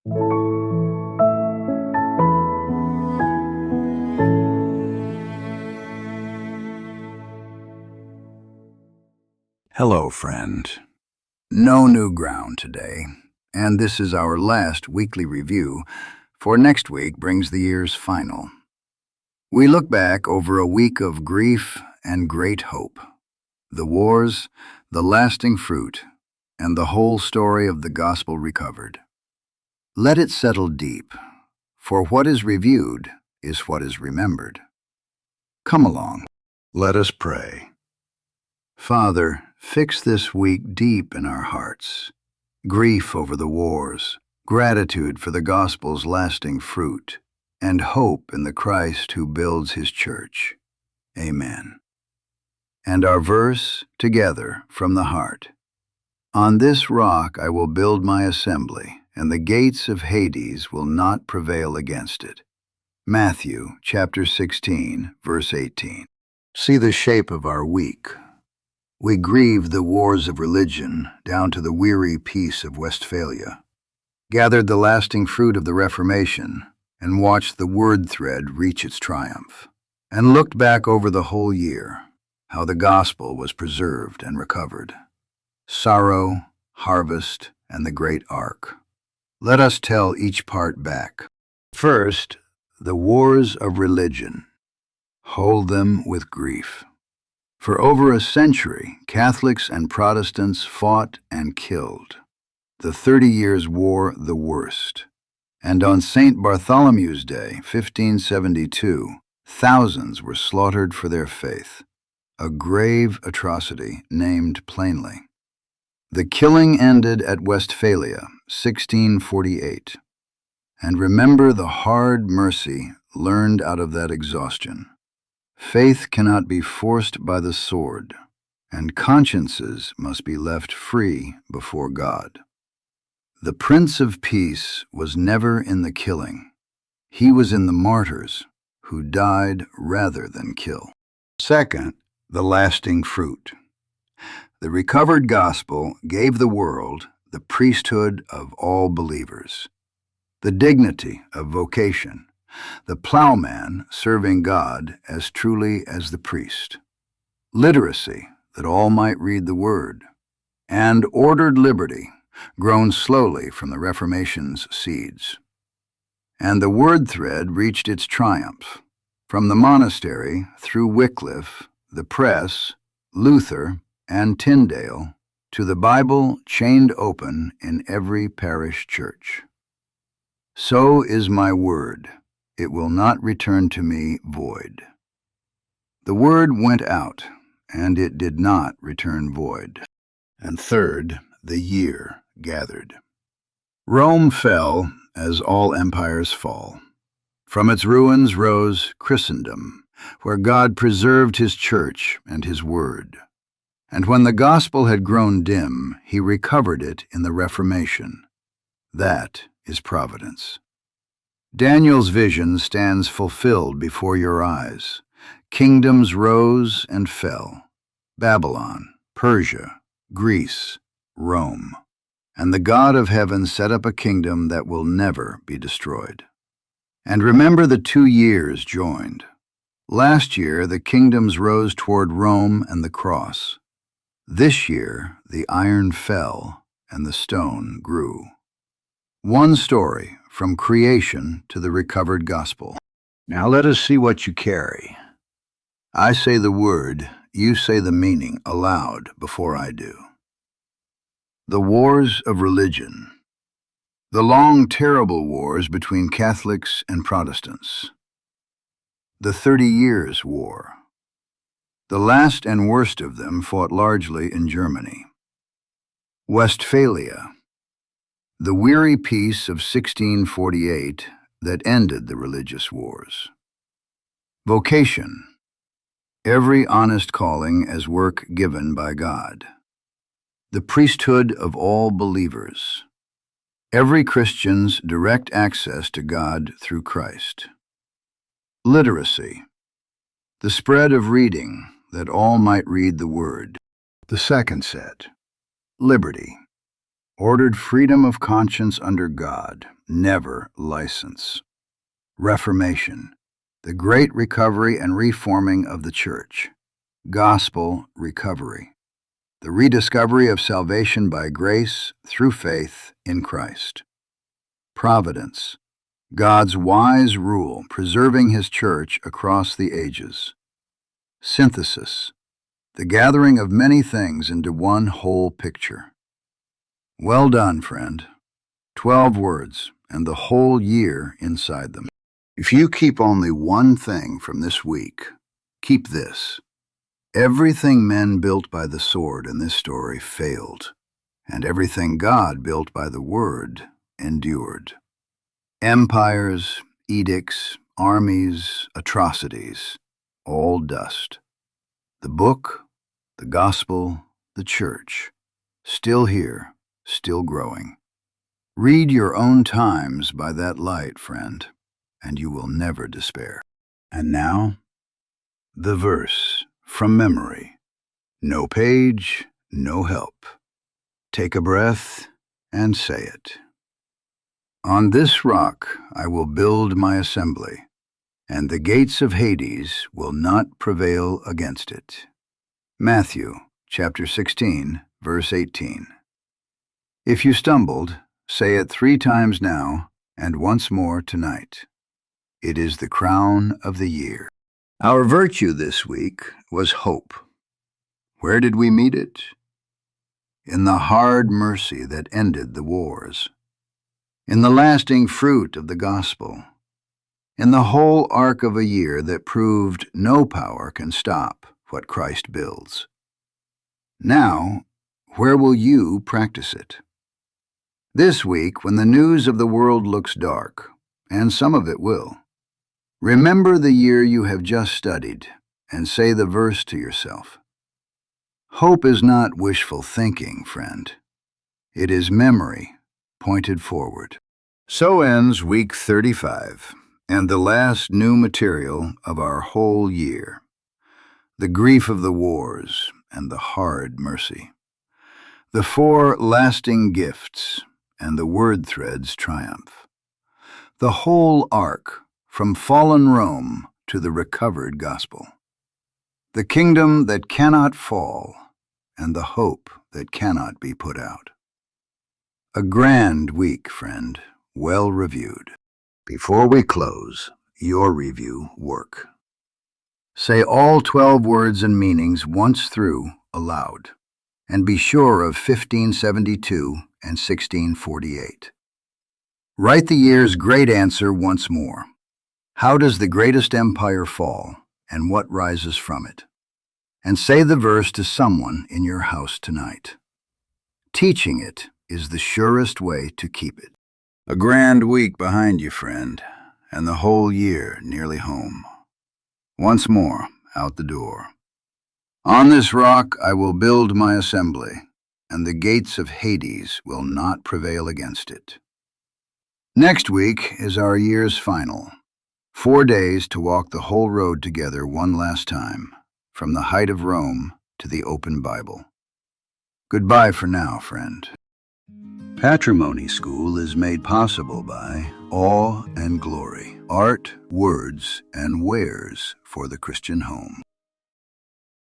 Hello, friend. No new ground today, and this is our last weekly review, for next week brings the year's final. We look back over a week of grief and great hope, the wars, the lasting fruit, and the whole story of the gospel recovered. Let it settle deep, for what is reviewed is what is remembered. Come along, let us pray. Father, fix this week deep in our hearts. Grief over the wars, gratitude for the gospel's lasting fruit, and hope in the Christ who builds his church. Amen. And our verse, together, from the heart. On this rock I will build my assembly, and the gates of Hades will not prevail against it. Matthew chapter 16, verse 18. See the shape of our week. We grieved the wars of religion down to the weary peace of Westphalia, gathered the lasting fruit of the Reformation, and watched the word thread reach its triumph, and looked back over the whole year, how the gospel was preserved and recovered. Sorrow, harvest, and the great ark. Let us tell each part back. First, the wars of religion. Hold them with grief. For over a century, Catholics and Protestants fought and killed. The 30 Years' War the worst. And on St. Bartholomew's Day, 1572, thousands were slaughtered for their faith. A grave atrocity named plainly. The killing ended at Westphalia, 1648. And remember the hard mercy learned out of that exhaustion. Faith cannot be forced by the sword, and consciences must be left free before God. The Prince of Peace was never in the killing. He was in the martyrs, who died rather than kill. Second, the lasting fruit. The recovered gospel gave the world the priesthood of all believers, the dignity of vocation, the plowman serving God as truly as the priest, literacy that all might read the word, and ordered liberty grown slowly from the Reformation's seeds. And the word thread reached its triumph, from the monastery through Wycliffe, the press, Luther, and Tyndale, to the Bible chained open in every parish church. So is my word. It will not return to me void. The word went out, and it did not return void. And third, the year gathered. Rome fell, as all empires fall. From its ruins rose Christendom, where God preserved his church and his word. And when the gospel had grown dim, he recovered it in the Reformation. That is providence. Daniel's vision stands fulfilled before your eyes. Kingdoms rose and fell. Babylon, Persia, Greece, Rome. And the God of heaven set up a kingdom that will never be destroyed. And remember the 2 years joined. Last year, the kingdoms rose toward Rome and the cross. This year, the iron fell and the stone grew. One story, from creation to the recovered gospel. Now let us see what you carry. I say the word, you say the meaning aloud before I do. The wars of religion. The long, terrible wars between Catholics and Protestants. The 30 Years' War. The last and worst of them fought largely in Germany. Westphalia. The weary peace of 1648 that ended the religious wars. Vocation. Every honest calling as work given by God. The priesthood of all believers. Every Christian's direct access to God through Christ. Literacy. The spread of reading that all might read the word. The second set. Liberty. Ordered freedom of conscience under God, never license. Reformation, the great recovery and reforming of the Church. Gospel recovery, the rediscovery of salvation by grace through faith in Christ. Providence, God's wise rule preserving His Church across the ages. Synthesis, the gathering of many things into one whole picture. Well done, friend. 12 words, and the whole year inside them. If you keep only one thing from this week, keep this. Everything men built by the sword in this story failed, and everything God built by the word endured. Empires, edicts, armies, atrocities, all dust. The book, the gospel, the church, still here, still growing. Read your own times by that light, friend, and you will never despair. And now, the verse from memory. No page, no help. Take a breath and say it. On this rock I will build my assembly, and the gates of Hades will not prevail against it. Matthew chapter 16, verse 18. If you stumbled, say it 3 times now and once more tonight. It is the crown of the year. Our virtue this week was hope. Where did we meet it? In the hard mercy that ended the wars. In the lasting fruit of the gospel. In the whole arc of a year that proved no power can stop what Christ builds. Now, where will you practice it? This week, when the news of the world looks dark, and some of it will, remember the year you have just studied and say the verse to yourself. Hope is not wishful thinking, friend. It is memory pointed forward. So ends week 35, and the last new material of our whole year. The grief of the wars and the hard mercy. The 4 lasting gifts and the word thread's triumph. The whole arc from fallen Rome to the recovered gospel. The kingdom that cannot fall and the hope that cannot be put out. A grand week, friend, well reviewed. Before we close, your review work. Say all 12 words and meanings once through aloud, and be sure of 1572 and 1648. Write the year's great answer once more. How does the greatest empire fall, and what rises from it? And say the verse to someone in your house tonight. Teaching it is the surest way to keep it. A grand week behind you, friend, and the whole year nearly home. Once more, out the door. On this rock I will build my assembly, and the gates of Hades will not prevail against it. Next week is our year's final. 4 days to walk the whole road together one last time, from the height of Rome to the open Bible. Goodbye for now, friend. Patrimony School is made possible by Awe and Glory, art, words, and wares for the Christian home.